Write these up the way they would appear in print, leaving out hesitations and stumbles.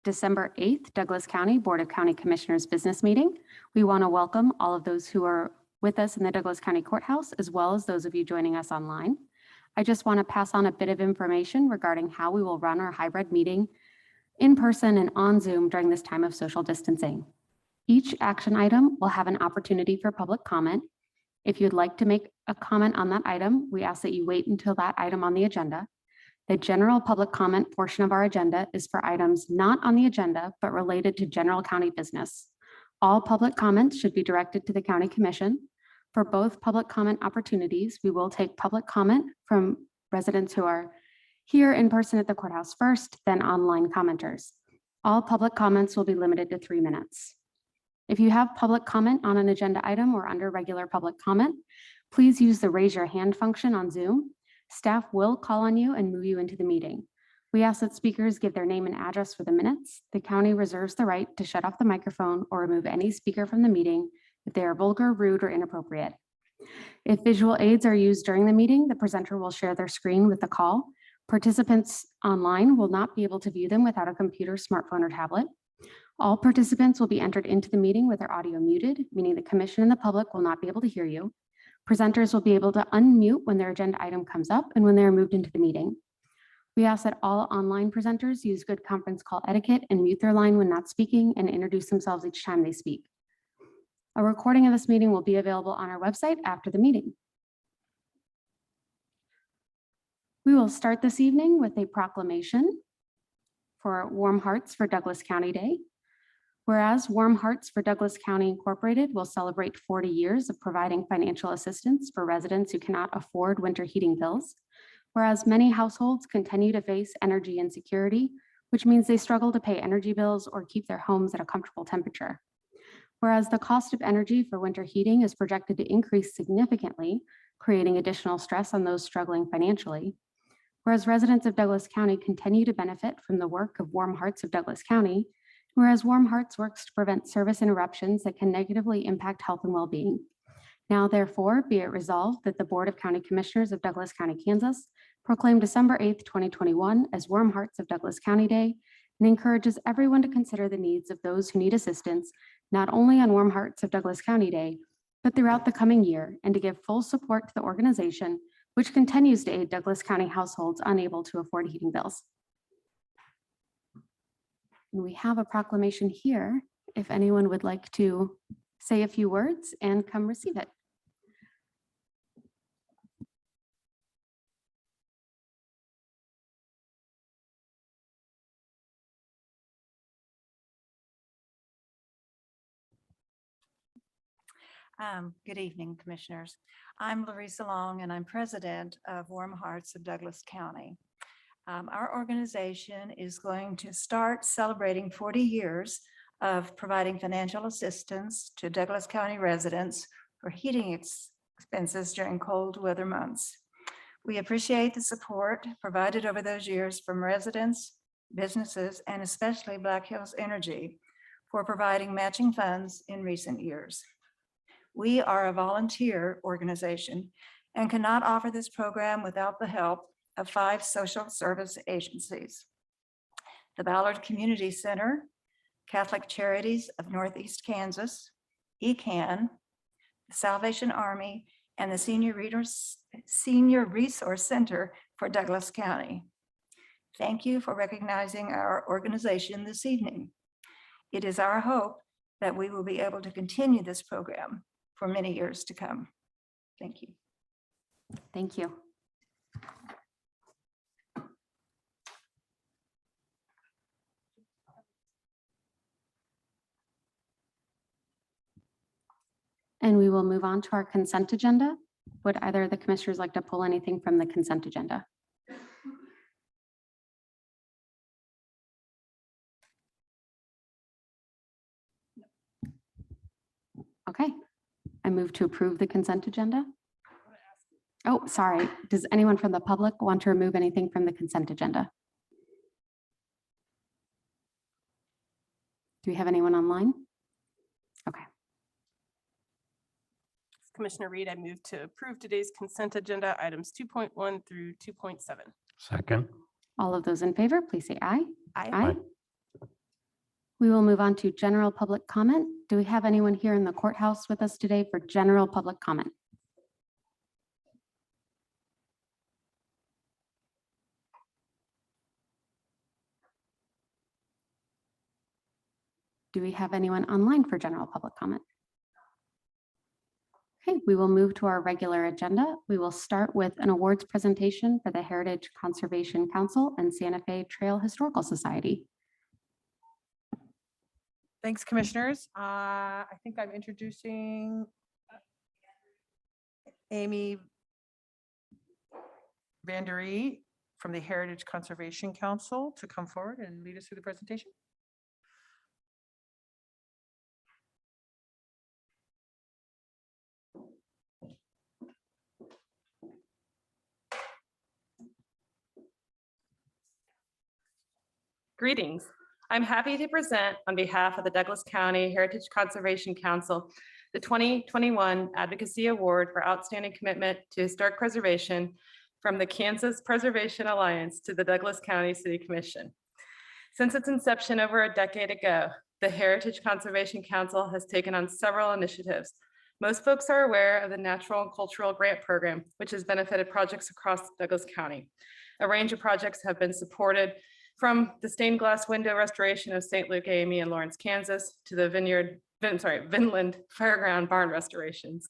December 8th, Douglas County Board of County Commissioners Business Meeting. We want to welcome all of those who are with us in the Douglas County Courthouse, as well as those of you joining us online. I just want to pass on a bit of information regarding how we will run our hybrid meeting in person and on Zoom during this time of social distancing. Each action item will have an opportunity for public comment. If you'd like to make a comment on that item, we ask that you wait until that item on the agenda. The general public comment portion of our agenda is for items not on the agenda, but related to general county business. All public comments should be directed to the County Commission. For both public comment opportunities, we will take public comment from residents who are here in person at the courthouse first, then online commenters. All public comments will be limited to 3 minutes. If you have public comment on an agenda item or under regular public comment, please use the raise your hand function on Zoom. Staff will call on you and move you into the meeting. We ask that speakers give their name and address for the minutes. The county reserves the right to shut off the microphone or remove any speaker from the meeting if they are vulgar, rude, or inappropriate. If visual aids are used during the meeting, the presenter will share their screen with the call. Participants online will not be able to view them without a computer, smartphone, or tablet. All participants will be entered into the meeting with their audio muted, meaning the commission and the public will not be able to hear you. Presenters will be able to unmute when their agenda item comes up and when they are moved into the meeting. We ask that all online presenters use good conference call etiquette and mute their line when not speaking and introduce themselves each time they speak. A recording of this meeting will be available on our website after the meeting. We will start this evening with a proclamation for Warm Hearts for Douglas County Day. Whereas Warm Hearts for Douglas County Incorporated will celebrate 40 years of providing financial assistance for residents who cannot afford winter heating bills. Whereas many households continue to face energy insecurity, which means they struggle to pay energy bills or keep their homes at a comfortable temperature. Whereas the cost of energy for winter heating is projected to increase significantly, creating additional stress on those struggling financially. Whereas residents of Douglas County continue to benefit from the work of Warm Hearts of Douglas County, whereas Warm Hearts works to prevent service interruptions that can negatively impact health and well-being. Now, therefore, be it resolved that the Board of County Commissioners of Douglas County, Kansas, proclaim December 8th, 2021 as Warm Hearts of Douglas County Day and encourages everyone to consider the needs of those who need assistance, not only on Warm Hearts of Douglas County Day, but throughout the coming year, and to give full support to the organization, which continues to aid Douglas County households unable to afford heating bills. And we have a proclamation here, if anyone would like to say a few words and come receive it. Good evening, Commissioners. I'm Larissa Long, and I'm President of Warm Hearts of Douglas County. Our organization is going to start celebrating 40 years of providing financial assistance to Douglas County residents for heating expenses during cold weather months. We appreciate the support provided over those years from residents, businesses, and especially Black Hills Energy for providing matching funds in recent years. We are a volunteer organization and cannot offer this program without the help of 5 social service agencies: the Ballard Community Center, Catholic Charities of Northeast Kansas, ECAN, the Salvation Army, and the Senior Resource Center for Douglas County. Thank you for recognizing our organization this evening. It is our hope that we will be able to continue this program for many years to come. Thank you. Thank you. And we will move on to our consent agenda. Would either of the commissioners like to pull anything from the consent agenda? Okay, I move to approve the consent agenda. Oh, sorry. Does anyone from the public want to remove anything from the consent agenda? Do we have anyone online? Okay. Commissioner Reed, I move to approve today's consent agenda items 2.1 through 2.7. Second. All of those in favor, please say aye. Aye. Aye. We will move on to general public comment. Do we have anyone here in the courthouse with us today for general public comment? Do we have anyone online for general public comment? Okay, we will move to our regular agenda. We will start with an awards presentation for the Heritage Conservation Council and Santa Fe Trail Historical Society. Thanks, commissioners. I think I'm introducing Amy Vanderie from the Heritage Conservation Council to come forward and lead us through the presentation. Greetings. I'm happy to present on behalf of the Douglas County Heritage Conservation Council the 2021 Advocacy Award for Outstanding Commitment to Historic Preservation from the Kansas Preservation Alliance to the Douglas County City Commission. Since its inception over a decade ago, the Heritage Conservation Council has taken on several initiatives. Most folks are aware of the Natural and Cultural Grant Program, which has benefited projects across Douglas County. A range of projects have been supported, from the stained glass window restoration of St. Luke AME in Lawrence, Kansas, to the Vinland Fairground barn restorations.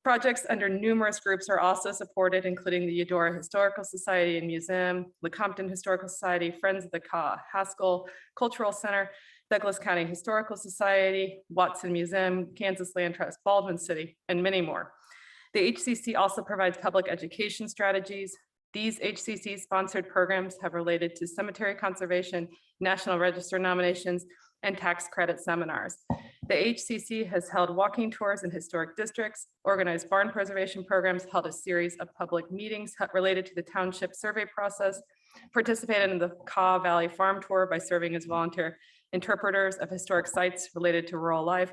Projects under numerous groups are also supported, including the Eudora Historical Society and Museum, Lecompton Historical Society, Friends of the Kaw, Haskell Cultural Center, Douglas County Historical Society, Watson Museum, Kansas Land Trust, Baldwin City, and many more. The HCC also provides public education strategies. These HCC-sponsored programs have related to cemetery conservation, National Register nominations, and tax credit seminars. The HCC has held walking tours in historic districts, organized barn preservation programs, held a series of public meetings related to the township survey process, participated in the Kaw Valley Farm Tour by serving as volunteer interpreters of historic sites related to rural life,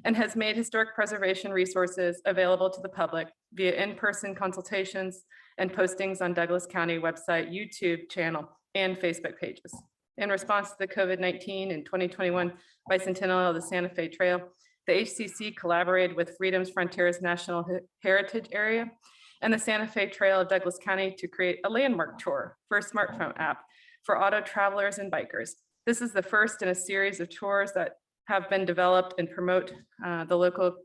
and has made historic preservation resources available to the public via in-person consultations and postings on Douglas County website, YouTube channel, and Facebook pages. In response to the COVID-19 and 2021 bicentennial of the Santa Fe Trail, the HCC collaborated with Freedom's Frontiers National Heritage Area and the Santa Fe Trail of Douglas County to create a landmark tour for a smartphone app for auto travelers and bikers. This is the first in a series of tours that have been developed and promote the local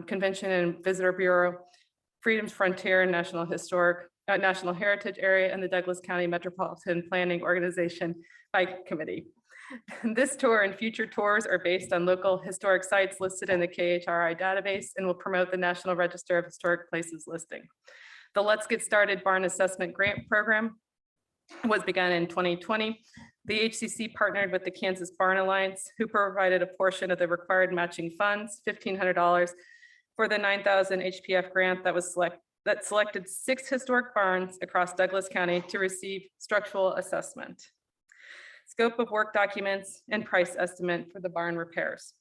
Convention and Visitor Bureau, Freedom's Frontier National Heritage Area, and the Douglas County Metropolitan Planning Organization Bike Committee. This tour and future tours are based on local historic sites listed in the KHRI database and will promote the National Register of Historic Places listing. The Let's Get Started Barn Assessment Grant Program was begun in 2020. The HCC partnered with the Kansas Barn Alliance, who provided a portion of the required matching funds, $1,500, for the 9,000 HPF grant that selected 6 historic barns across Douglas County to receive structural assessment, scope of work documents, and price estimate for the barn repairs.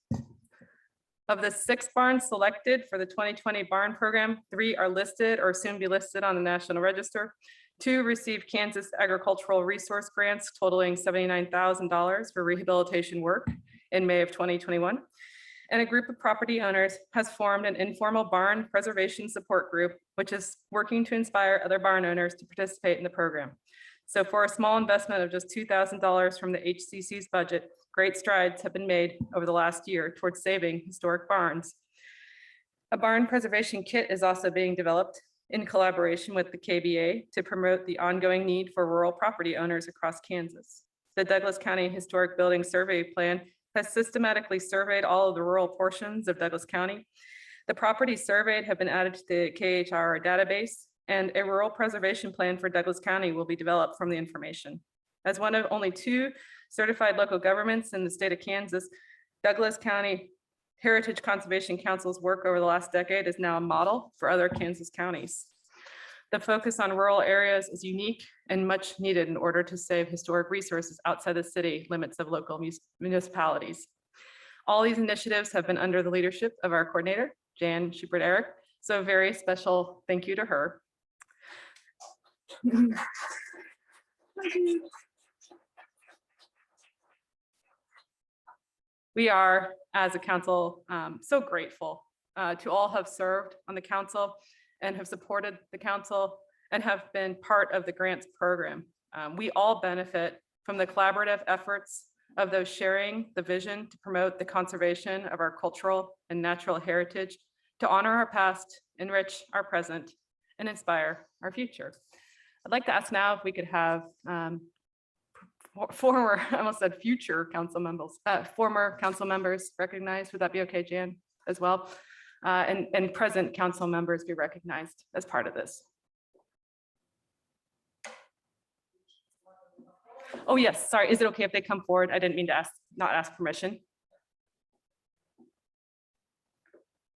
Of the 6 barns selected for the 2020 barn program, 3 are listed or soon be listed on the National Register. 2 received Kansas Agricultural Resource Grants totaling $79,000 for rehabilitation work in May of 2021. And a group of property owners has formed an informal barn preservation support group, which is working to inspire other barn owners to participate in the program. So for a small investment of just $2,000 from the HCC's budget, great strides have been made over the last year towards saving historic barns. A barn preservation kit is also being developed in collaboration with the KBA to promote the ongoing need for rural property owners across Kansas. The Douglas County Historic Building Survey Plan has systematically surveyed all of the rural portions of Douglas County. The properties surveyed have been added to the KHR database, and a rural preservation plan for Douglas County will be developed from the information. As one of only 2 certified local governments in the state of Kansas, Douglas County Heritage Conservation Council's work over the last decade is now a model for other Kansas counties. The focus on rural areas is unique and much needed in order to save historic resources outside the city limits of local municipalities. All these initiatives have been under the leadership of our coordinator, Jan Schubert-Eric, so a very special thank you to her. We are, as a council, so grateful to all have served on the council and have supported the council and have been part of the grants program. We all benefit from the collaborative efforts of those sharing the vision to promote the conservation of our cultural and natural heritage, to honor our past, enrich our present, and inspire our future. I'd like to ask now if we could have former, I almost said future council members, former council members recognized. Would that be okay, Jan, as well? And present council members be recognized as part of this. Oh, yes, sorry. Is it okay if they come forward? I didn't mean to not ask permission. I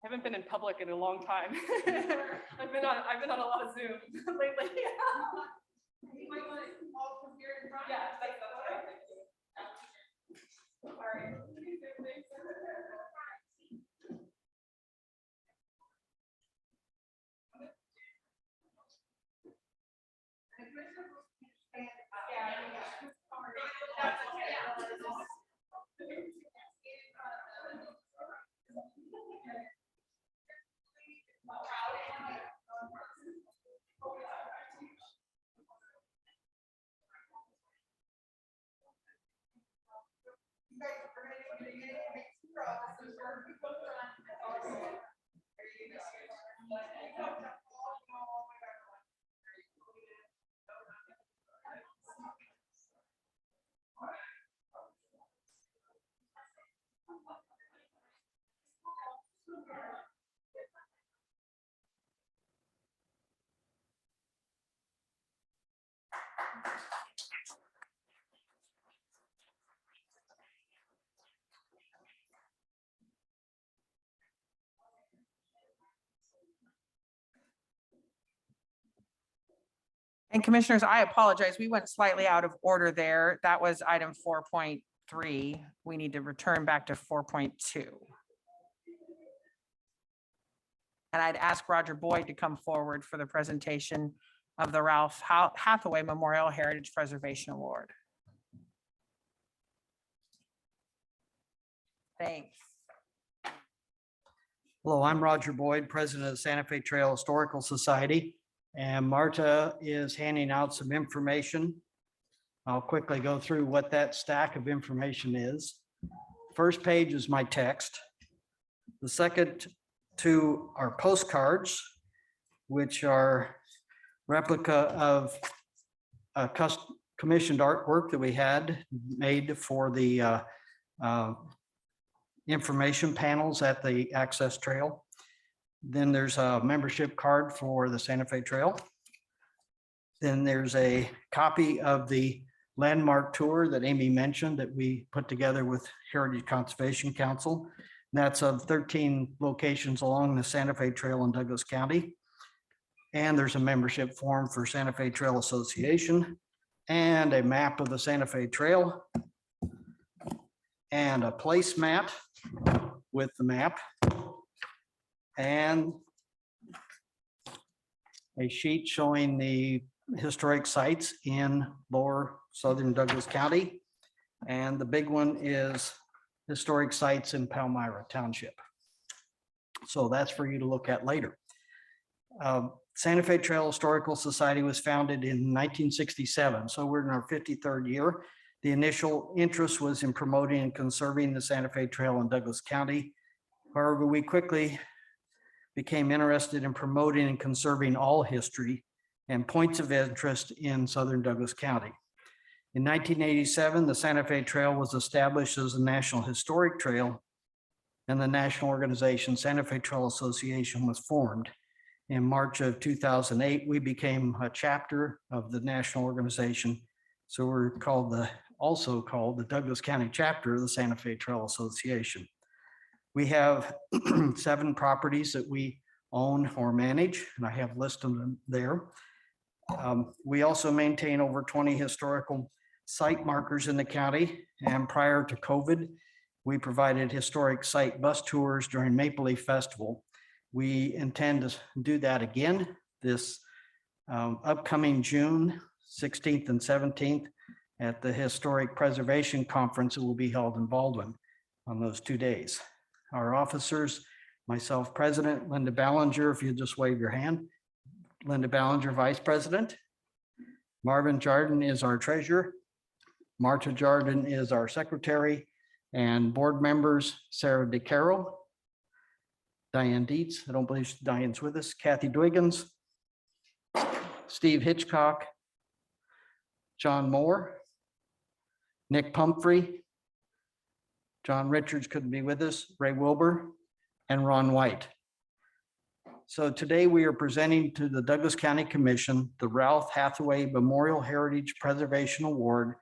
haven't been in public in a long time. I've been on a lot of Zoom lately. Yeah, that's okay. Sorry. And commissioners, I apologize. We went slightly out of order there. That was item 4.3. We need to return back to 4.2. And I'd ask Roger Boyd to come forward for the presentation of the Ralph Hathaway Memorial Heritage Preservation Award. Thanks. Hello, I'm Roger Boyd, President of the Santa Fe Trail Historical Society, and Marta is handing out some information. I'll quickly go through what that stack of information is. First page is my text. The second two are postcards, which are replica of a commissioned artwork that we had made for the information panels at the access trail. Then there's a membership card for the Santa Fe Trail. Then there's a copy of the landmark tour that Amy mentioned that we put together with Heritage Conservation Council. And that's of 13 locations along the Santa Fe Trail in Douglas County. And there's a membership form for Santa Fe Trail Association and a map of the Santa Fe Trail and a placemat with the map and a sheet showing the historic sites in lower southern Douglas County. And the big one is historic sites in Palmyra Township. So that's for you to look at later. Santa Fe Trail Historical Society was founded in 1967. So we're in our 53rd year. The initial interest was in promoting and conserving the Santa Fe Trail in Douglas County. However, we quickly became interested in promoting and conserving all history and points of interest in southern Douglas County. In 1987, the Santa Fe Trail was established as a National Historic Trail, and the national organization Santa Fe Trail Association was formed. In March of 2008, we became a chapter of the national organization. So we're also called the Douglas County chapter of the Santa Fe Trail Association. We have 7 properties that we own or manage, and I have listed them there. We also maintain over 20 historical site markers in the county. And prior to COVID, we provided historic site bus tours during Maple Leaf Festival. We intend to do that again this upcoming June 16th and 17th at the Historic Preservation Conference that will be held in Baldwin. on those 2 days. Our officers, myself, President, Linda Ballinger, if you just wave your hand. Linda Ballinger, Vice President. Marvin Jardin is our treasurer. Marta Jardin is our secretary, and board members, Sarah DeCarroll, Diane Dietz, I don't believe Diane's with us, Kathy Dwiggins, Steve Hitchcock, John Moore, Nick Pumphrey, John Richards couldn't be with us, Ray Wilbur, and Ron White. So today we are presenting to the Douglas County Commission the Ralph Hathaway Memorial Heritage Preservation Award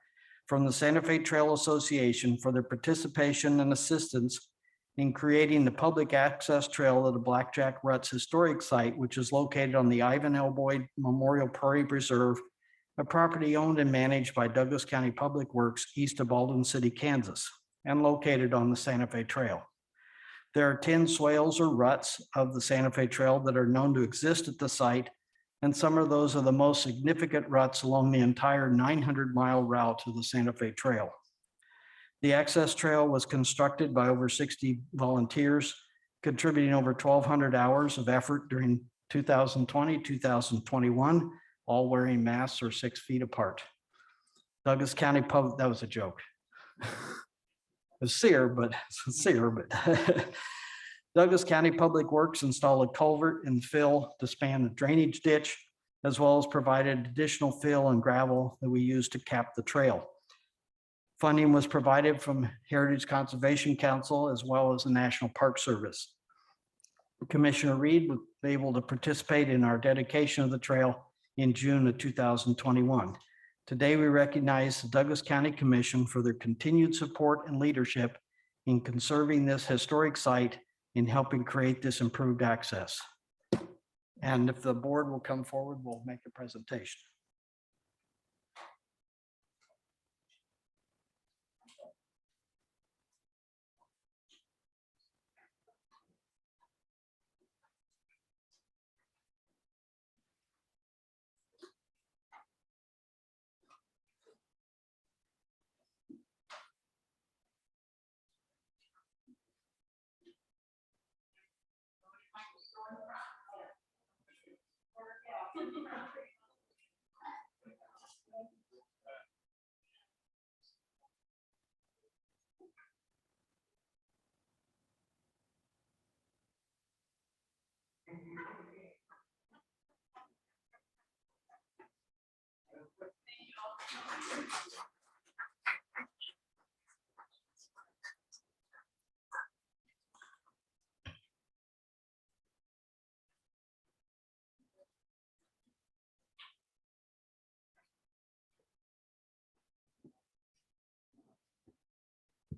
from the Santa Fe Trail Association for their participation and assistance in creating the public access trail of the Blackjack Ruts Historic Site, which is located on the Ivan L. Boyd Memorial Prairie Preserve, a property owned and managed by Douglas County Public Works east of Baldwin City, Kansas, and located on the Santa Fe Trail. There are 10 swales or ruts of the Santa Fe Trail that are known to exist at the site, and some of those are the most significant ruts along the entire 900-mile route of the Santa Fe Trail. The access trail was constructed by over 60 volunteers, contributing over 1,200 hours of effort during 2020, 2021, all wearing masks or 6 feet apart. Douglas County Public, that was a joke. Sincere, but Douglas County Public Works installed a culvert and fill to span the drainage ditch, as well as provided additional fill and gravel that we use to cap the trail. Funding was provided from Heritage Conservation Council as well as the National Park Service. Commissioner Reed was able to participate in our dedication of the trail in June of 2021. Today, we recognize the Douglas County Commission for their continued support and leadership in conserving this historic site and helping create this improved access. And if the board will come forward, we'll make a presentation.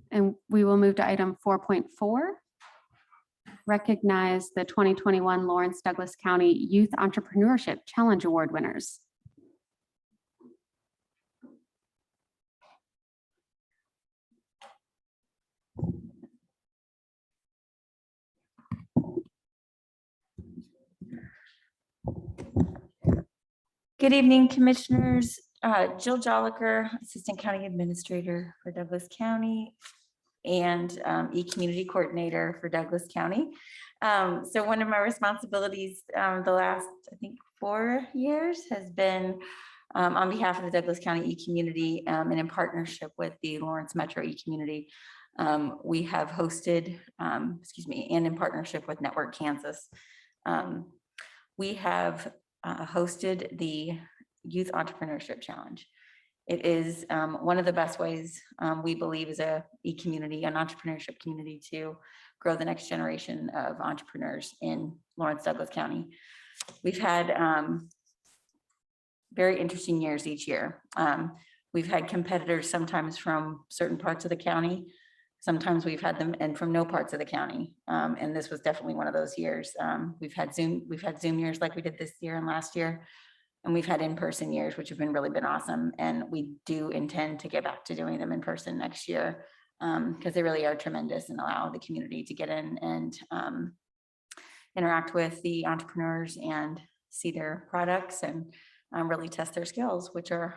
And we will move to item 4.4. Recognize the 2021 Lawrence Douglas County Youth Entrepreneurship Challenge Award winners. Good evening, Commissioners. Jill Joliker, Assistant County Administrator for Douglas County and E-Community Coordinator for Douglas County. So one of my responsibilities the last, I think, 4 years has been on behalf of the Douglas County E-Community and in partnership with the Lawrence Metro E-Community. We have hosted, and in partnership with Network Kansas, we have hosted the Youth Entrepreneurship Challenge. It is one of the best ways we believe as a e-community, an entrepreneurship community, to grow the next generation of entrepreneurs in Lawrence Douglas County. We've had very interesting years each year. We've had competitors sometimes from certain parts of the county. Sometimes we've had them and from no parts of the county. And this was definitely one of those years. We've had Zoom years like we did this year and last year. And we've had in-person years, which have been awesome. And we do intend to get back to doing them in person next year because they really are tremendous and allow the community to get in and interact with the entrepreneurs and see their products and really test their skills, which are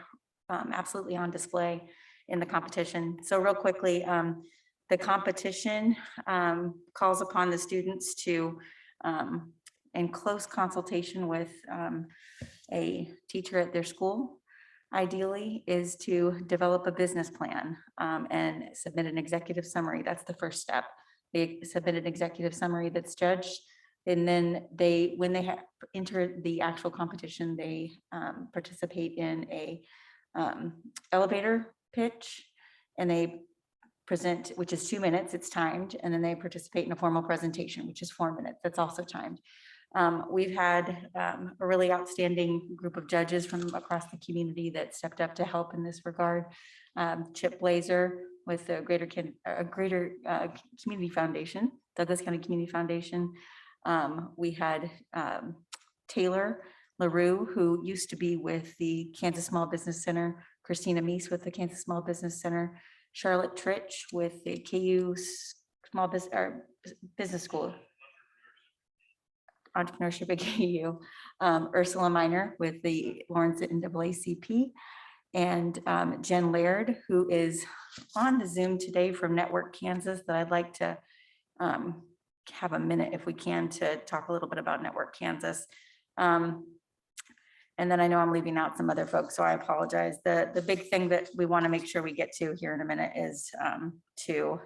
absolutely on display in the competition. So real quickly, The competition calls upon the students to, in close consultation with a teacher at their school, ideally, is to develop a business plan and submit an executive summary. That's the first step. They submit an executive summary that's judged. And then when they enter the actual competition, they participate in a elevator pitch, and they present, which is 2 minutes, it's timed, and then they participate in a formal presentation, which is 4 minutes, that's also timed. We've had a really outstanding group of judges from across the community that stepped up to help in this regard. Chip Blazer with the Greater Community Foundation, Douglas County Community Foundation. We had Taylor LaRue, who used to be with the Kansas Small Business Center, Christina Meese with the Kansas Small Business Center, Charlotte Trich with the KU Small Business School, Entrepreneurship at KU, Ursula Miner with the Lawrence NAACP, and Jen Laird, who is on the Zoom today from Network Kansas, that I'd like to have a minute if we can to talk a little bit about Network Kansas. And then I know I'm leaving out some other folks, so I apologize. The big thing that we want to make sure we get to here in a minute is to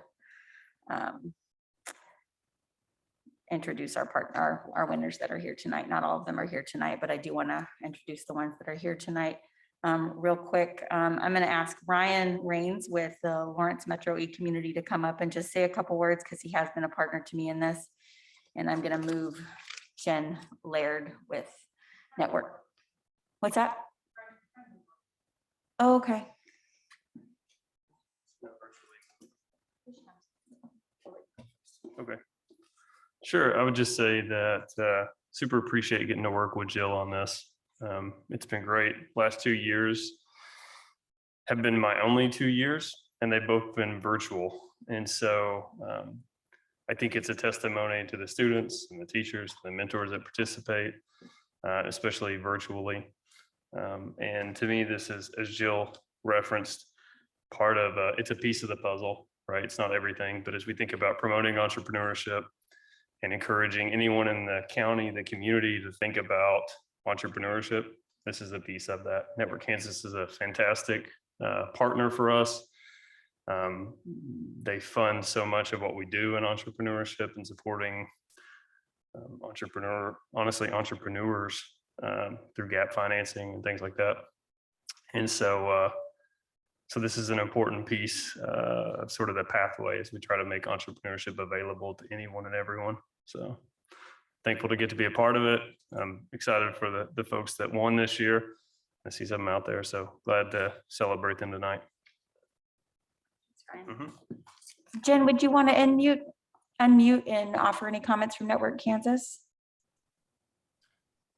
introduce our winners that are here tonight. Not all of them are here tonight, but I do want to introduce the ones that are here tonight. Real quick, I'm going to ask Ryan Rains with the Lawrence Metro E-Community to come up and just say a couple words, because he has been a partner to me in this. And I'm going to move Jen Laird with Network. What's that? Oh, okay. Okay. Sure. I would just say that super appreciate getting to work with Jill on this. It's been great. Last 2 years have been my only 2 years, and they've both been virtual. And so I think it's a testimony to the students and the teachers, the mentors that participate, especially virtually. And to me, this is, as Jill referenced, part of it's a piece of the puzzle, right? It's not everything, but as we think about promoting entrepreneurship and encouraging anyone in the county, the community to think about entrepreneurship, this is a piece of that. Network Kansas is a fantastic partner for us. They fund so much of what we do in entrepreneurship and supporting entrepreneurs through gap financing and things like that. And so this is an important piece of sort of the pathway as we try to make entrepreneurship available to anyone and everyone. So thankful to get to be a part of it. I'm excited for the folks that won this year. I see some out there, so glad to celebrate them tonight. Jen, would you want to unmute and offer any comments from Network Kansas?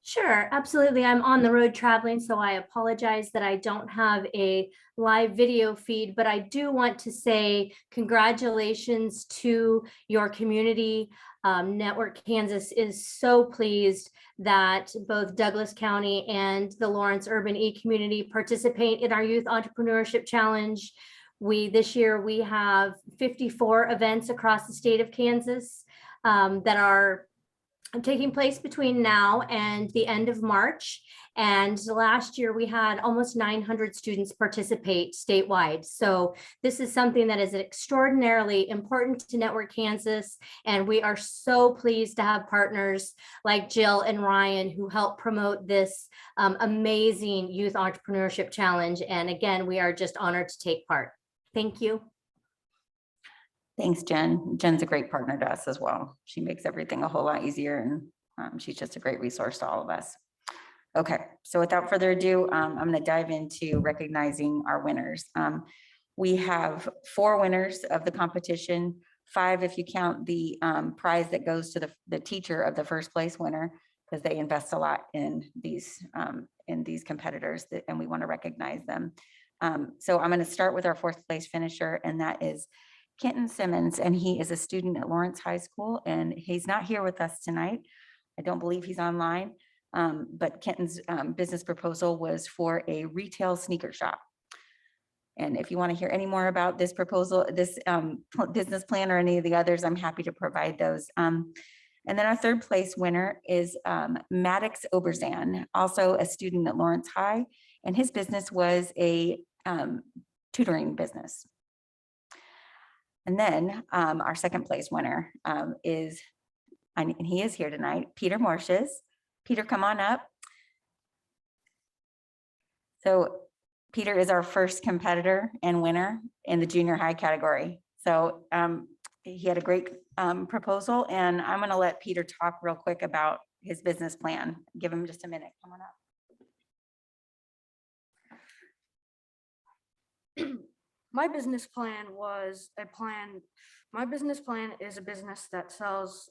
Sure, absolutely. I'm on the road traveling, so I apologize that I don't have a live video feed, but I do want to say congratulations to your community. Network Kansas is so pleased that both Douglas County and the Lawrence Urban E-Community participate in our Youth Entrepreneurship Challenge. This year we have 54 events across the state of Kansas that are taking place between now and the end of March. And last year we had almost 900 students participate statewide. So this is something that is extraordinarily important to Network Kansas. And we are so pleased to have partners like Jill and Ryan who help promote this amazing Youth Entrepreneurship Challenge. And again, we are just honored to take part. Thank you. Thanks, Jen. Jen's a great partner to us as well. She makes everything a whole lot easier, and she's just a great resource to all of us. Okay, so without further ado, I'm going to dive into recognizing our winners. We have 4 winners of the competition, 5 if you count the prize that goes to the teacher of the first place winner, because they invest a lot in these competitors, and we want to recognize them. So I'm going to start with our 4th place finisher, and that is Kenton Simmons, and he is a student at Lawrence High School, and he's not here with us tonight. I don't believe he's online, but Kenton's business proposal was for a retail sneaker shop. And if you want to hear any more about this proposal, this business plan or any of the others, I'm happy to provide those. And then our third place winner is Maddox Oberzan, also a student at Lawrence High, and his business was a tutoring business. And then our second place winner is, and he is here tonight, Peter Morshes. Peter, come on up. So Peter is our first competitor and winner in the junior high category. So he had a great proposal, and I'm going to let Peter talk real quick about his business plan. Give him just a minute. Come on up. My business plan was a plan. My business plan is a business that sells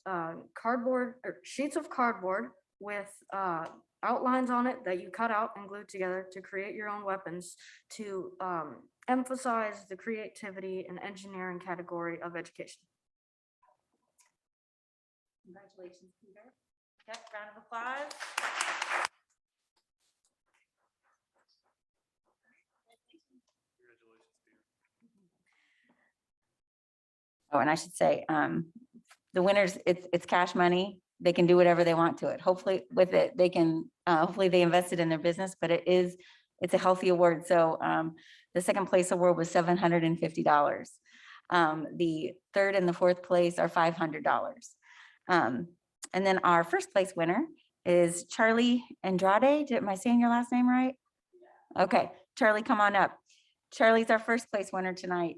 cardboard or sheets of cardboard with outlines on it that you cut out and glue together to create your own weapons to emphasize the creativity and engineering category of education. Congratulations, Peter. Yep, round of applause. Oh, and I should say, the winners, it's cash money. They can do whatever they want to it. Hopefully with it, they can, hopefully they invested in their business, but it's a healthy award. So the second place award was $750. The third and the fourth place are $500. And then our first place winner is Charlie Andrade. Am I saying your last name right? Okay, Charlie, come on up. Charlie's our first place winner tonight.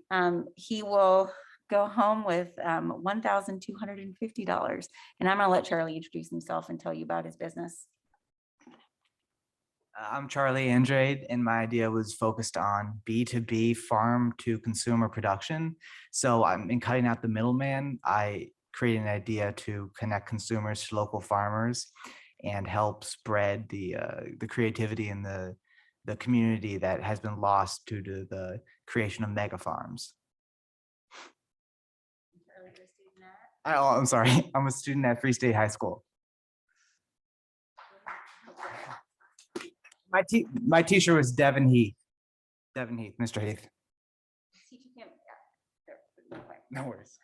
He will go home with $1,250. And I'm gonna let Charlie introduce himself and tell you about his business. I'm Charlie Andrade, and my idea was focused on B2B farm to consumer production. So in cutting out the middleman, I created an idea to connect consumers to local farmers and help spread the creativity in the community that has been lost due to the creation of mega farms. I'm sorry, I'm a student at Free State High School. My teacher was Devin Heath. Devin Heath, Mr. Heath. No worries.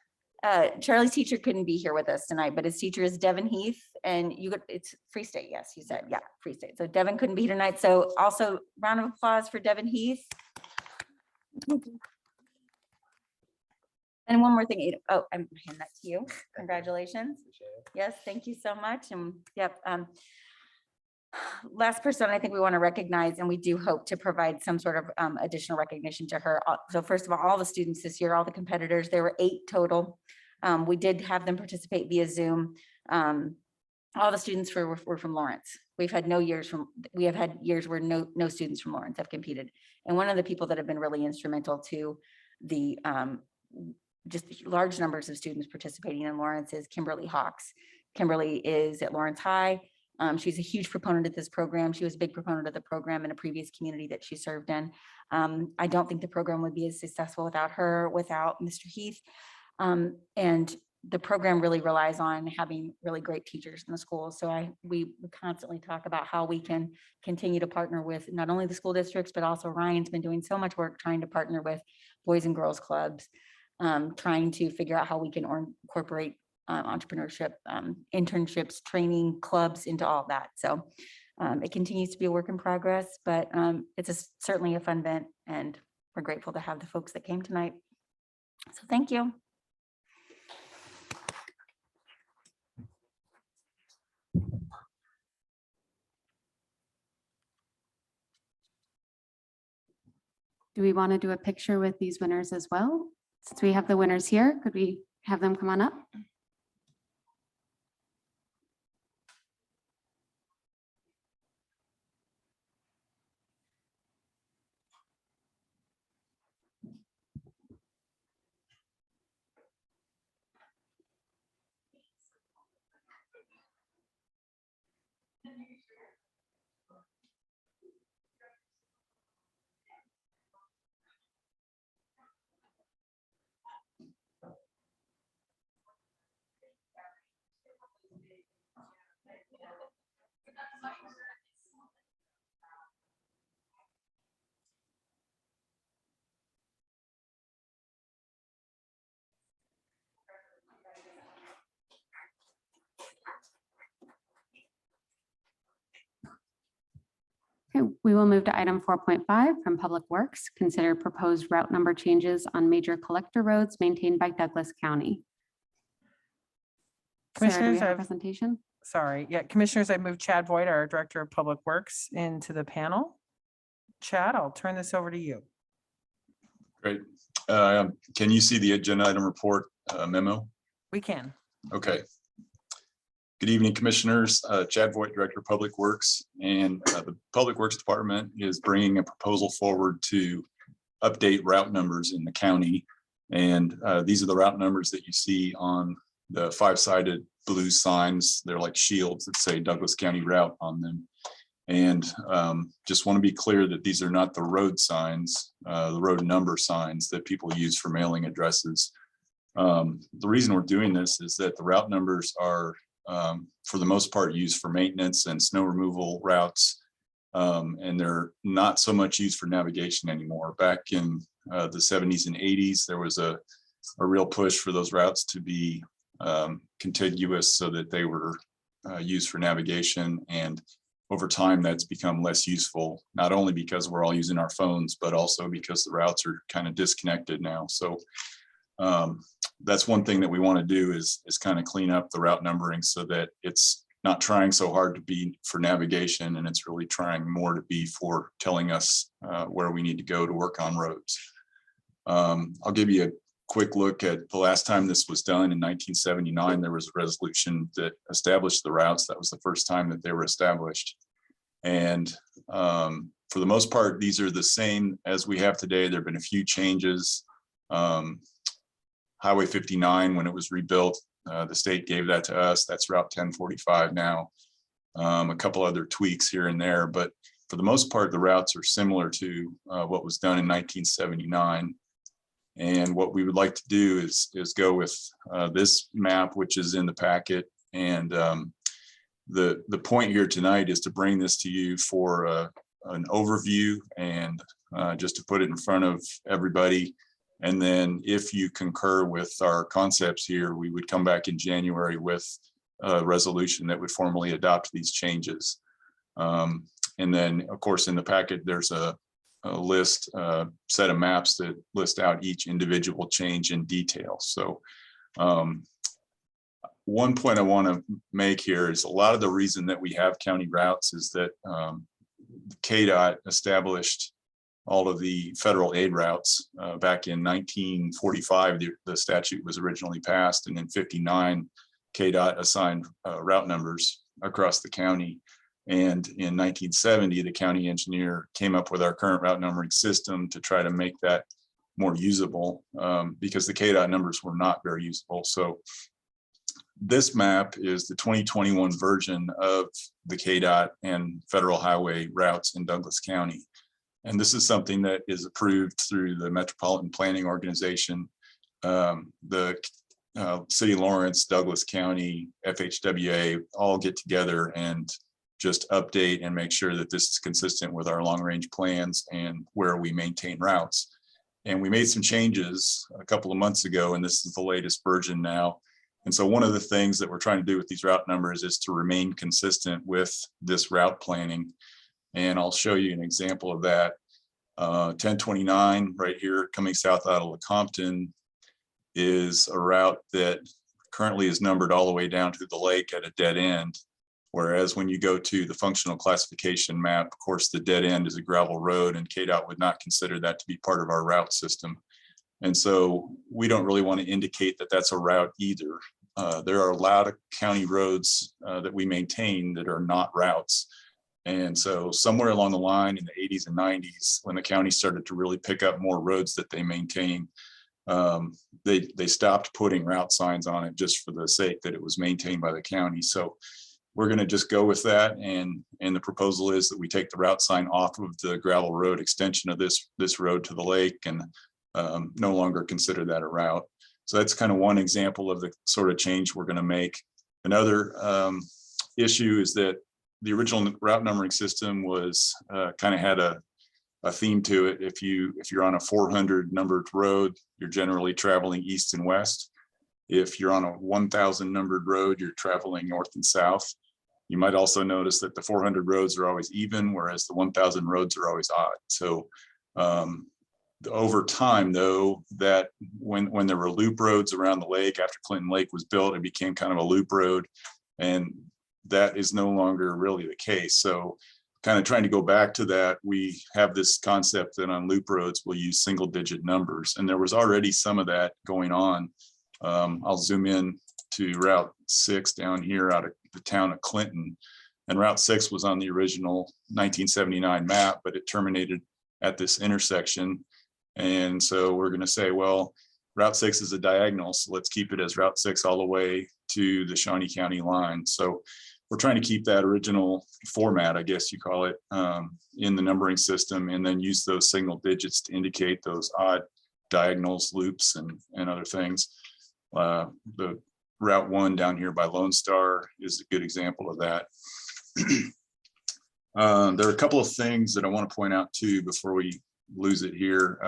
Charlie's teacher couldn't be here with us tonight, but his teacher is Devin Heath, and it's Free State. Yes, you said, yeah, Free State. So Devin couldn't be here tonight. So also round of applause for Devin Heath. And one more thing. Oh, I'm gonna hand that to you. Congratulations. Yes, thank you so much. And yep. Last person I think we want to recognize, and we do hope to provide some sort of additional recognition to her. So first of all the students this year, all the competitors, there were 8 total. We did have them participate via Zoom. All the students were from Lawrence. We have had years where no students from Lawrence have competed. And one of the people that have been really instrumental to the just large numbers of students participating in Lawrence is Kimberly Hawks. Kimberly is at Lawrence High. She's a huge proponent of this program. She was a big proponent of the program in a previous community that she served in. I don't think the program would be as successful without her, without Mr. Heath. And the program really relies on having really great teachers in the school. So we constantly talk about how we can continue to partner with not only the school districts, but also Ryan's been doing so much work trying to partner with boys and girls clubs, trying to figure out how we can incorporate entrepreneurship, internships, training, clubs into all of that. So it continues to be a work in progress, but it's certainly a fun event, and we're grateful to have the folks that came tonight. So thank you. Do we want to do a picture with these winners as well? Since we have the winners here, could we have them come on up? we will move to item 4.5 from Public Works. Consider proposed route number changes on major collector roads maintained by Douglas County. Sarah, do we Commissioners, have a I've, presentation? sorry, yeah, Commissioners, I moved Chad Voigt, our Director of Public Works, into the panel. Chad, I'll turn this over to you. Great. Can you see the agenda item report memo? We can. Okay. Good evening, Commissioners. Chad Voigt, Director of Public Works, and the Public Works Department is bringing a proposal forward to update route numbers in the county. And these are the route numbers that you see on the 5-sided blue signs. They're like shields that say Douglas County route on them. And just want to be clear that these are not the road signs, the road number signs that people use for mailing addresses. The reason we're doing this is that the route numbers are, for the most part, used for maintenance and snow removal routes. And they're not so much used for navigation anymore. Back in the 70s and 80s, there was a real push for those routes to be contiguous so that they were used for navigation. And over time, that's become less useful, not only because we're all using our phones, but also because the routes are kind of disconnected now. So that's one thing that we want to do is kind of clean up the route numbering so that it's not trying so hard to be for navigation, and it's really trying more to be for telling us where we need to go to work on roads. I'll give you a quick look at the last time this was done. In 1979, there was a resolution that established the routes. That was the first time that they were established. And for the most part, these are the same as we have today. There have been a few changes. Highway 59, when it was rebuilt, the state gave that to us. That's Route 1045 now. A couple other tweaks here and there, but for the most part, the routes are similar to what was done in 1979. And what we would like to do is go with this map, which is in the packet. And the point here tonight is to bring this to you for an overview and just to put it in front of everybody. And then if you concur with our concepts here, we would come back in January with a resolution that would formally adopt these changes. And then, of course, in the packet, there's a list, set of maps that list out each individual change in detail. So one point I want to make here is a lot of the reason that we have county routes is that Kdot established all of the federal aid routes back in 1945. The statute was originally passed, and in 59, Kdot assigned route numbers across the county. And in 1970, the county engineer came up with our current route numbering system to try to make that more usable because the Kdot numbers were not very usable. So this map is the 2021 version of the Kdot and federal highway routes in Douglas County. And this is something that is approved through the Metropolitan Planning Organization, the City of Lawrence, Douglas County, FHWA, all get together and just update and make sure that this is consistent with our long range plans and where we maintain routes. And we made some changes a couple of months ago, and this is the latest version now. And so one of the things that we're trying to do with these route numbers is to remain consistent with this route planning. And I'll show you an example of that. 1029 right here coming south out of Lecompton is a route that currently is numbered all the way down to the lake at a dead end. Whereas when you go to the functional classification map, of course, the dead end is a gravel road, and KDOT would not consider that to be part of our route system. And so we don't really want to indicate that that's a route either. There are a lot of county roads that we maintain that are not routes. And so somewhere along the line in the 80s and 90s, when the county started to really pick up more roads that they maintain, they stopped putting route signs on it just for the sake that it was maintained by the county. So we're going to just go with that. And the proposal is that we take the route sign off of the gravel road extension of this road to the lake and no longer consider that a route. So that's kind of one example of the sort of change we're going to make. Another issue is that the original route numbering system was kind of had a theme to it. If you're on a 400 numbered road, you're generally traveling east and west. If you're on a 1000 numbered road, you're traveling north and south. You might also notice that the 400 roads are always even, whereas the 1,000 roads are always odd. So over time, though, that when there were loop roads around the lake after Clinton Lake was built, it became kind of a loop road, and that is no longer really the case. So kind of trying to go back to that, we have this concept that on loop roads, we'll use single digit numbers. And there was already some of that going on. I'll zoom in to Route 6 down here out of the town of Clinton. And Route 6 was on the original 1979 map, but it terminated at this intersection. And so we're going to say, well, Route 6 is a diagonal, so let's keep it as Route 6 all the way to the Shawnee County line. So we're trying to keep that original format, I guess you call it, in the numbering system, and then use those single digits to indicate those odd diagonals, loops, and other things. The Route 1 down here by Lone Star is a good example of that. There are a couple of things that I want to point out too before we lose it here.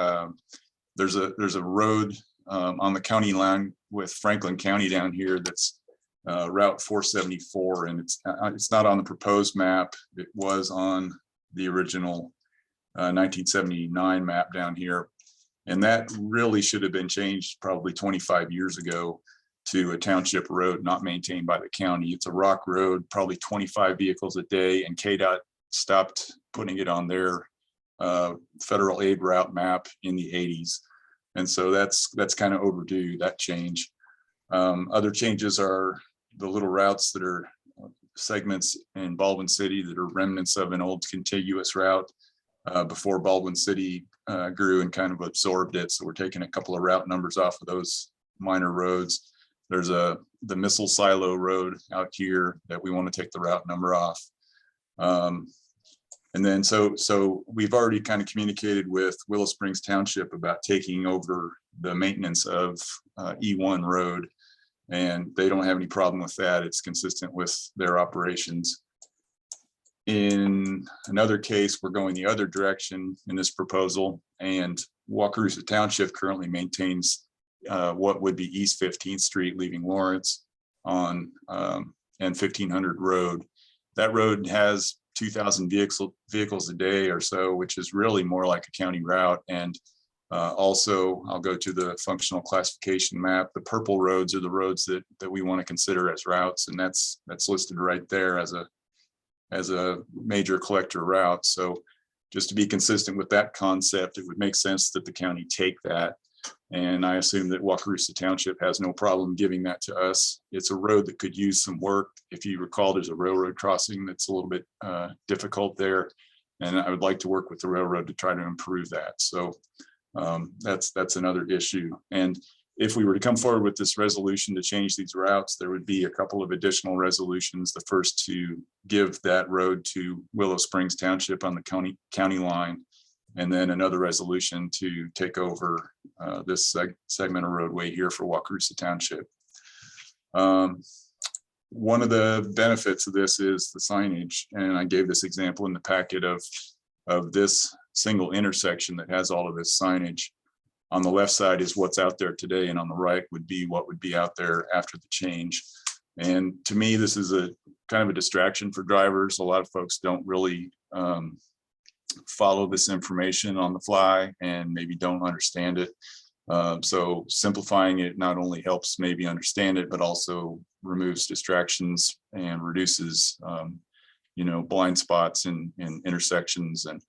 There's a road on the county line with Franklin County down here that's Route 474, and it's not on the proposed map. It was on the original 1979 map down here, and that really should have been changed probably 25 years ago to a township road not maintained by the county. It's a rock road, probably 25 vehicles a day, and Kdot stopped putting it on their federal aid route map in the 80s. And so that's kind of overdue, that change. Other changes are the little routes that are segments in Baldwin City that are remnants of an old contiguous route before Baldwin City grew and kind of absorbed it. So we're taking a couple of route numbers off of those minor roads. There's the Missile Silo Road out here that we want to take the route number off. And then so we've already kind of communicated with Willow Springs Township about taking over the maintenance of E1 Road, and they don't have any problem with that. It's consistent with their operations. In another case, we're going the other direction in this proposal, and Wakarusa Township currently maintains what would be East 15th Street leaving Lawrence on and 1500 Road. That road has 2,000 vehicles a day or so, which is really more like a county route. And also, I'll go to the functional classification map. The purple roads are the roads that we want to consider as routes, and that's listed right there as a major collector route. So just to be consistent with that concept, it would make sense that the county take that. And I assume that Wakarusa Township has no problem giving that to us. It's a road that could use some work. If you recall, there's a railroad crossing that's a little bit difficult there. And I would like to work with the railroad to try to improve that. So that's another issue. And if we were to come forward with this resolution to change these routes, there would be a couple of additional resolutions. The first to give that road to Willow Springs Township on the county line, and then another resolution to take over this segment of roadway here for Wakarusa Township. One of the benefits of this is the signage, and I gave this example in the packet of this single intersection that has all of this signage. On the left side is what's out there today, and on the right would be what would be out there after the change. And to me, this is a kind of a distraction for drivers. A lot of folks don't really follow this information on the fly and maybe don't understand it. So simplifying it not only helps maybe understand it, but also removes distractions and reduces, blind spots in intersections. And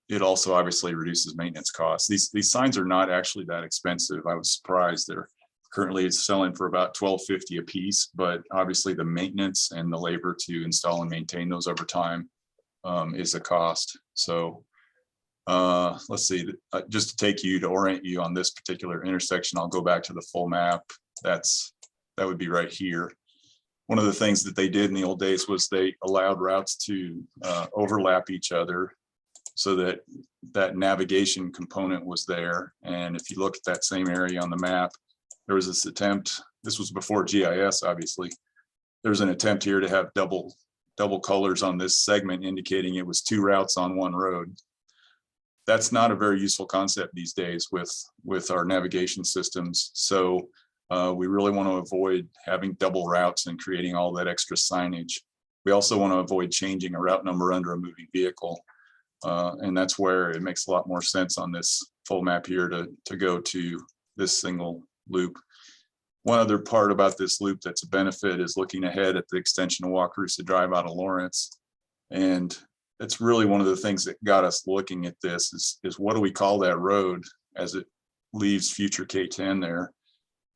it also obviously reduces maintenance costs. These signs are not actually that expensive. I was surprised. They're currently selling for about $12.50 a piece, but obviously the maintenance and the labor to install and maintain those over time is a cost. So let's see, just to orient you on this particular intersection, I'll go back to the full map. That would be right here. One of the things that they did in the old days was they allowed routes to overlap each other so that navigation component was there. And if you look at that same area on the map, there was this attempt, this was before GIS, obviously. There's an attempt here to have double colors on this segment indicating it was two routes on one road. That's not a very useful concept these days with our navigation systems. So We really want to avoid having double routes and creating all that extra signage. We also want to avoid changing a route number under a moving vehicle. And that's where it makes a lot more sense on this full map here to go to this single loop. One other part about this loop that's a benefit is looking ahead at the extension of Wakarusa Drive out of Lawrence. And it's really one of the things that got us looking at this is what do we call that road as it leaves future K10 there?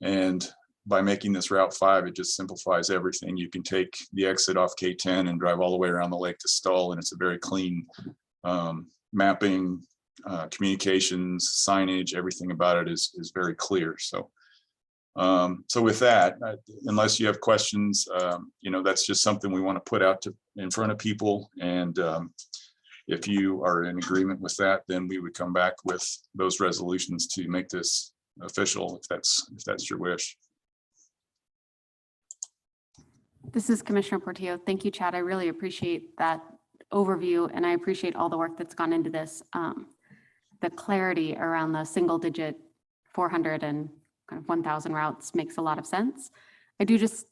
And by making this Route 5, it just simplifies everything. You can take the exit off K10 and drive all the way around the lake to Stull, and it's a very clean mapping, communications, signage, everything about it is very clear. So with that, unless you have questions, that's just something we want to put out in front of people. And if you are in agreement with that, then we would come back with those resolutions to make this official, if that's your wish. This is Commissioner Portillo. Thank you, Chad. I really appreciate that overview, and I appreciate all the work that's gone into this. The clarity around the single digit 400 and kind of 1,000 routes makes a lot of sense. I do just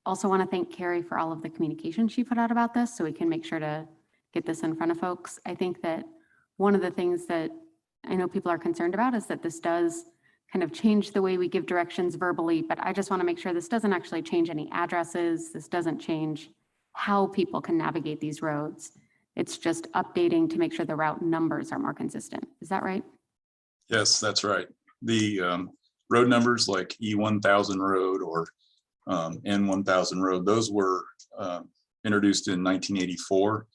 also want to thank Carrie for all of the communication she put out about this so we can make sure to get this in front of folks. I think that one of the things that I know people are concerned about is that this does kind of change the way we give directions verbally, but I just want to make sure this doesn't actually change any addresses. This doesn't change how people can navigate these roads. It's just updating to make sure the route numbers are more consistent. Is that right? Yes, that's right. The road numbers like E1000 road or N1000 road, those were introduced in 1984.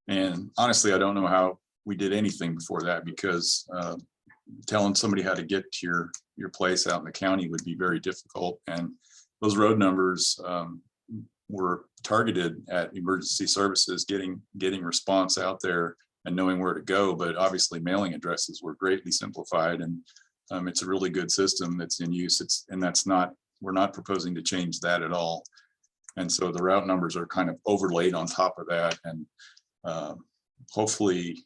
And honestly, I don't know how we did anything before that, because telling somebody how to get to your place out in the county would be very difficult. And those road numbers were targeted at emergency services, getting response out there and knowing where to go. But obviously mailing addresses were greatly simplified, and it's a really good system that's in use. We're not proposing to change that at all. And so the route numbers are kind of overlaid on top of that. And hopefully,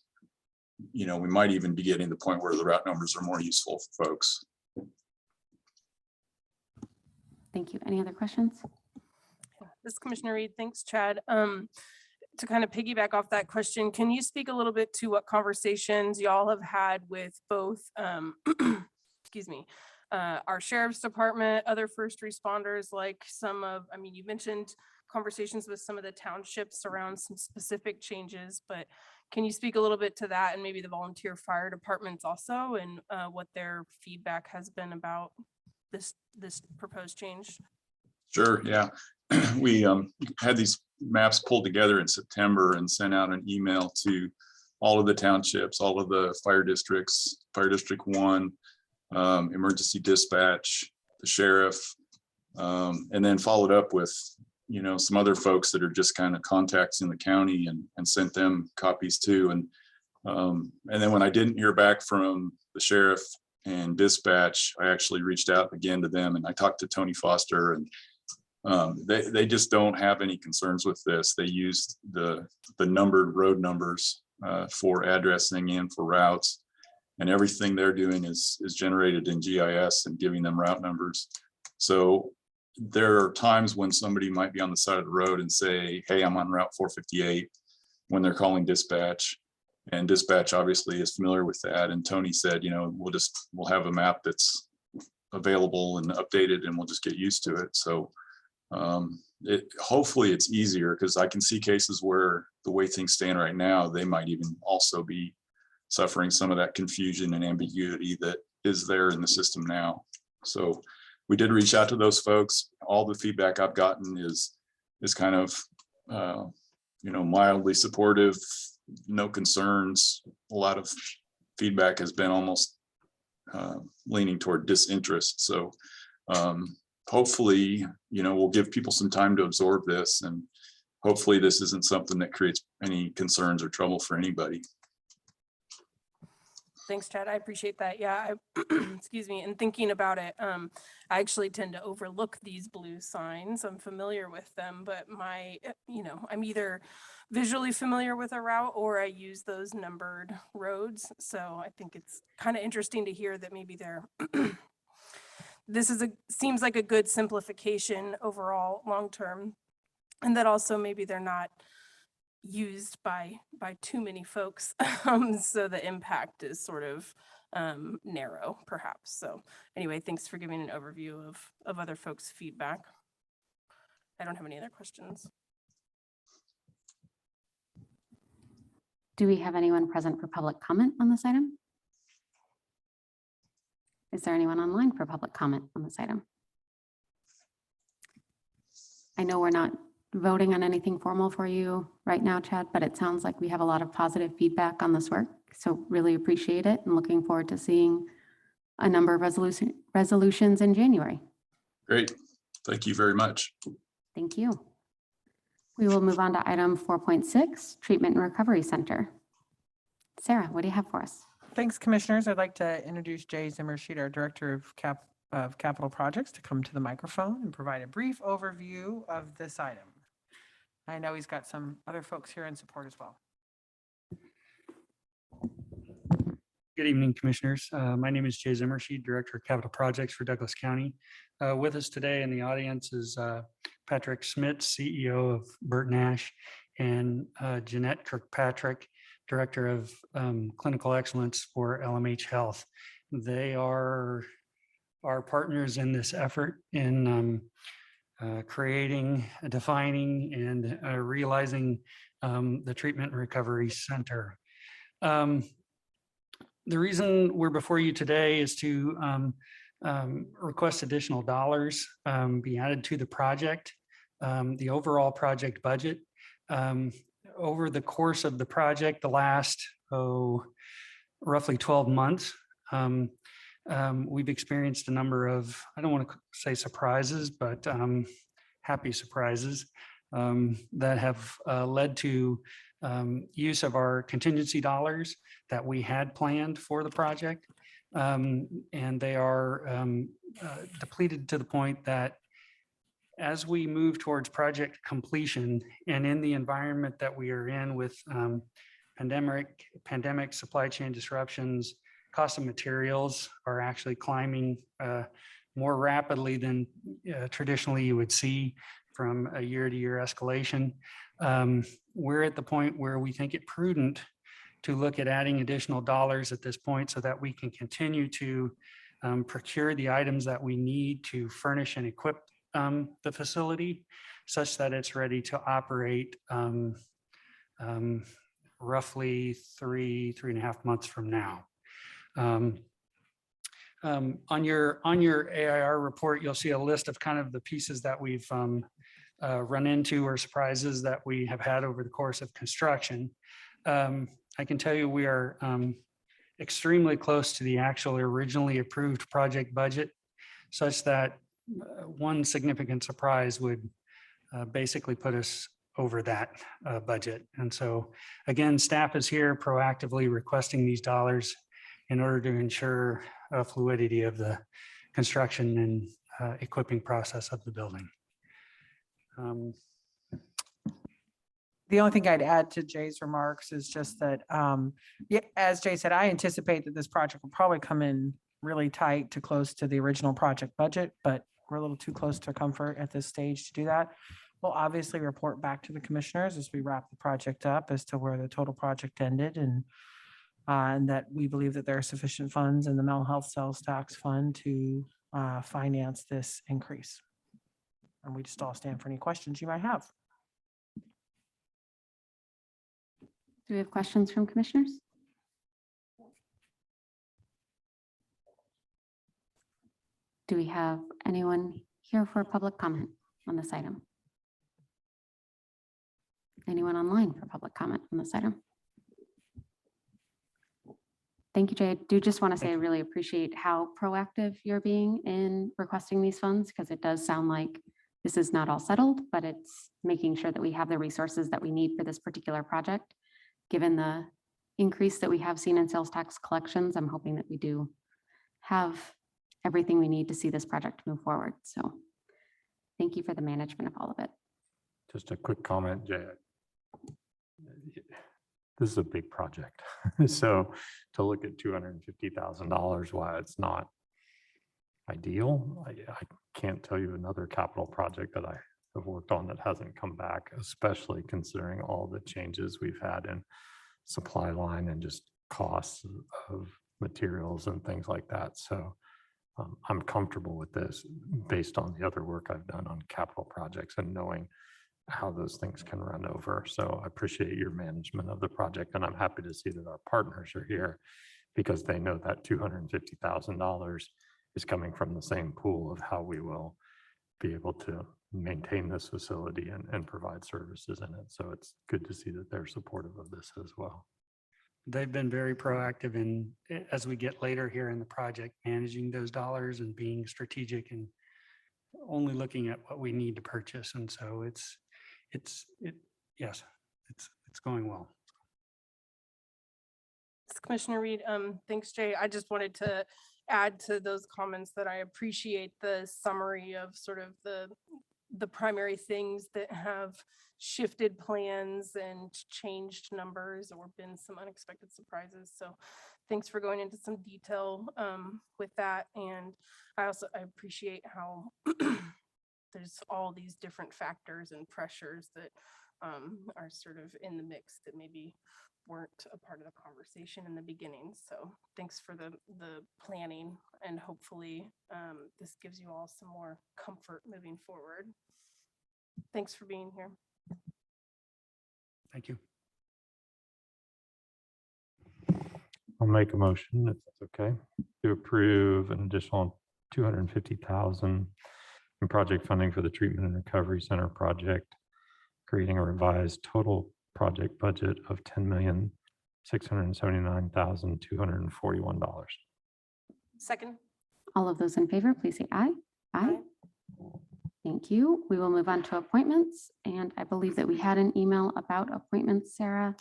we might even be getting to the point where the route numbers are more useful for folks. Thank you. Any other questions? This is Commissioner Reed. Thanks, Chad. To kind of piggyback off that question, can you speak a little bit to what conversations y'all have had with both, excuse me, our sheriff's department, other first responders, like you mentioned conversations with some of the townships around some specific changes, but can you speak a little bit to that and maybe the volunteer fire departments also, and what their feedback has been about this proposed change? Sure, yeah. We had these maps pulled together in September and sent out an email to all of the townships, all of the fire districts, Fire District 1, emergency dispatch, the sheriff, and then followed up with some other folks that are just kind of contacts in the county, and sent them copies too. And then when I didn't hear back from the sheriff and dispatch, I actually reached out again to them, and I talked to Tony Foster, and they just don't have any concerns with this. They used the numbered road numbers for addressing and for routes, and everything they're doing is generated in GIS and giving them route numbers. So there are times when somebody might be on the side of the road and say, hey, I'm on Route 458, when they're calling dispatch, and dispatch obviously is familiar with that. And Tony said, we'll have a map that's available and updated, and we'll just get used to it. So hopefully it's easier, because I can see cases where the way things stand right now, they might even also be suffering some of that confusion and ambiguity that is there in the system now. So we did reach out to those folks. All the feedback I've gotten is kind of mildly supportive, no concerns. A lot of feedback has been almost leaning toward disinterest. So hopefully, we'll give people some time to absorb this, and hopefully this isn't something that creates any concerns or trouble for anybody. Thanks, Chad. I appreciate that. Yeah, excuse me. And thinking about it, I actually tend to overlook these blue signs. I'm familiar with them, but I'm either visually familiar with a route or I use those numbered roads. So I think it's kind of interesting to hear that maybe this is seems like a good simplification overall, long-term. And that also maybe they're not used by too many folks. So the impact is sort of narrow perhaps. So anyway, thanks for giving an overview of other folks' feedback. I don't have any other questions. Do we have anyone present for public comment on this item? Is there anyone online for public comment on this item? I know we're not voting on anything formal for you right now, Chad, but it sounds like we have a lot of positive feedback on this work. So really appreciate it and looking forward to seeing a number of resolutions in January. Great. Thank you very much. Thank you. We will move on to item 4.6, Treatment and Recovery Center. Sarah, what do you have for us? Thanks, Commissioners. I'd like to introduce Jay Zimmershed, our Director of Capital Projects, to come to the microphone and provide a brief overview of this item. I know he's got some other folks here in support as well. Good evening, Commissioners. My name is Jay Zimmershed, Director of Capital Projects for Douglas County. With us today in the audience is Patrick Smith, CEO of Burt Nash, and Jeanette Kirkpatrick, Director of Clinical Excellence for LMH Health. They are our partners in this effort in creating, defining, and realizing the Treatment and Recovery Center. The reason we're before you today is to request additional dollars be added to the project, the overall project budget. Over the course of the project, the last roughly 12 months, we've experienced a number of, I don't want to say surprises, but happy surprises that have led to use of our contingency dollars that we had planned for the project. And they are depleted to the point that as we move towards project completion and in the environment that we are in with pandemic supply chain disruptions, cost of materials are actually climbing more rapidly than traditionally you would see from a year-to-year escalation. We're at the point where we think it prudent to look at adding additional dollars at this point so that we can continue to procure the items that we need to furnish and equip the facility such that it's ready to operate roughly 3.5 months from now. On your AIR report, you'll see a list of kind of the pieces that we've run into or surprises that we have had over the course of construction. I can tell you we are extremely close to the actual originally approved project budget, such that one significant surprise would basically put us over that budget. And so again, staff is here proactively requesting these dollars in order to ensure fluidity of the construction and equipping process of the building. The only thing I'd add to Jay's remarks is just that, yeah, as Jay said, I anticipate that this project will probably come in really tight to close to the original project budget, but we're a little too close to comfort at this stage to do that. We'll obviously report back to the commissioners as we wrap the project up as to where the total project ended and that we believe that there are sufficient funds in the mental health sales tax fund to finance this increase. And we just all stand for any questions you might have. Do we have questions from commissioners? Do we have anyone here for public comment on this item? Anyone online for public comment on this item? Thank you, Jay. I do just want to say I really appreciate how proactive you're being in requesting these funds, because it does sound like this is not all settled, but it's making sure that we have the resources that we need for this particular project. Given the increase that we have seen in sales tax collections, I'm hoping that we do have everything we need to see this project move forward. So thank you for the management of all of it. Just a quick comment, Jay. This is a big project. So to look at $250,000, why it's not ideal. I can't tell you another capital project that I have worked on that hasn't come back, especially considering all the changes we've had in supply line and just costs of materials and things like that. So I'm comfortable with this based on the other work I've done on capital projects and knowing how those things can run over. So I appreciate your management of the project, and I'm happy to see that our partners are here because they know that $250,000 is coming from the same pool of how we will be able to maintain this facility and provide services in it. So it's good to see that they're supportive of this as well. They've been very proactive in, as we get later here in the project, managing those dollars and being strategic and only looking at what we need to purchase. And so it's going well. Commissioner Reed, thanks, Jay. I just wanted to add to those comments that I appreciate the summary of sort of the primary things that have shifted plans and changed numbers or been some unexpected surprises. So thanks for going into some detail with that. And I appreciate how there's all these different factors and pressures that are sort of in the mix that maybe weren't a part of the conversation in the beginning. So thanks for the planning, and hopefully this gives you all some more comfort moving forward. Thanks for being here. Thank you. I'll make a motion, if that's okay, to approve an additional $250,000 in project funding for the Treatment and Recovery Center project, creating a revised total project budget of $10,679,241. Second. All of those in favor, please say aye. Aye. Thank you. We will move on to appointments. And I believe that we had an email about appointments, Sarah.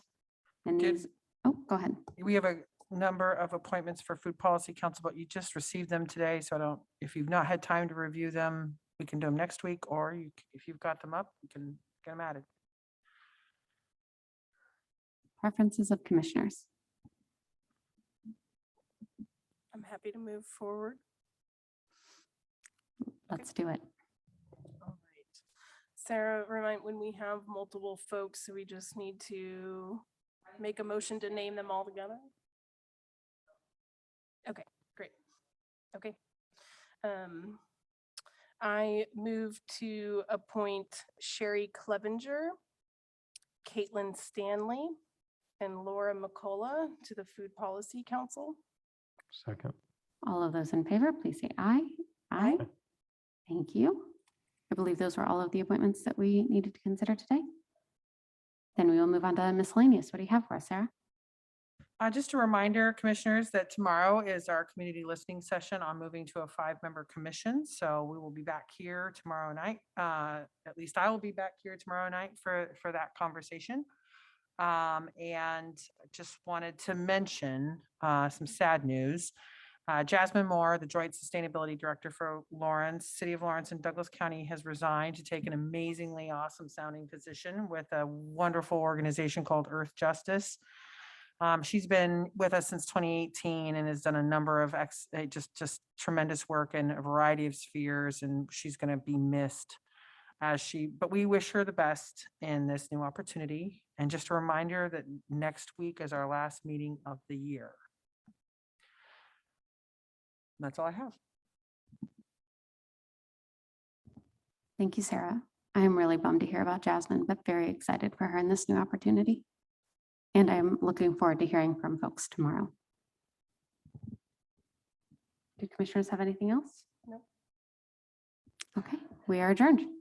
And Did- these, oh, go ahead. We have a number of appointments for Food Policy Council, but you just received them today. So if you've not had time to review them, we can do them next week, or if you've got them up, we can get them added. Preferences of commissioners. I'm happy to move forward. Let's do it. All right. Sarah, remind when we have multiple folks, we just need to make a motion to name them all together. Okay, great. Okay. I move to appoint Sherry Clevenger, Caitlin Stanley, and Laura McCullough to the Food Policy Council. Second. All of those in favor, please say aye. Aye. Thank you. I believe those were all of the appointments that we needed to consider today. Then we will move on to miscellaneous. What do you have for us, Sarah? Just a reminder, commissioners, that tomorrow is our community listening session on moving to a 5-member commission. So we will be back here tomorrow night. At least I will be back here tomorrow night for that conversation. And just wanted to mention some sad news. Jasmine Moore, the Joint Sustainability Director for Lawrence, City of Lawrence and Douglas County, has resigned to take an amazingly awesome sounding position with a wonderful organization called Earth Justice. She's been with us since 2018 and has done a number of just tremendous work in a variety of spheres, and she's going to be missed but we wish her the best in this new opportunity. And just a reminder that next week is our last meeting of the year. That's all I have. Thank you, Sarah. I'm really bummed to hear about Jasmine, but very excited for her in this new opportunity. And I'm looking forward to hearing from folks tomorrow. Do commissioners have anything else? No. Okay, we are adjourned.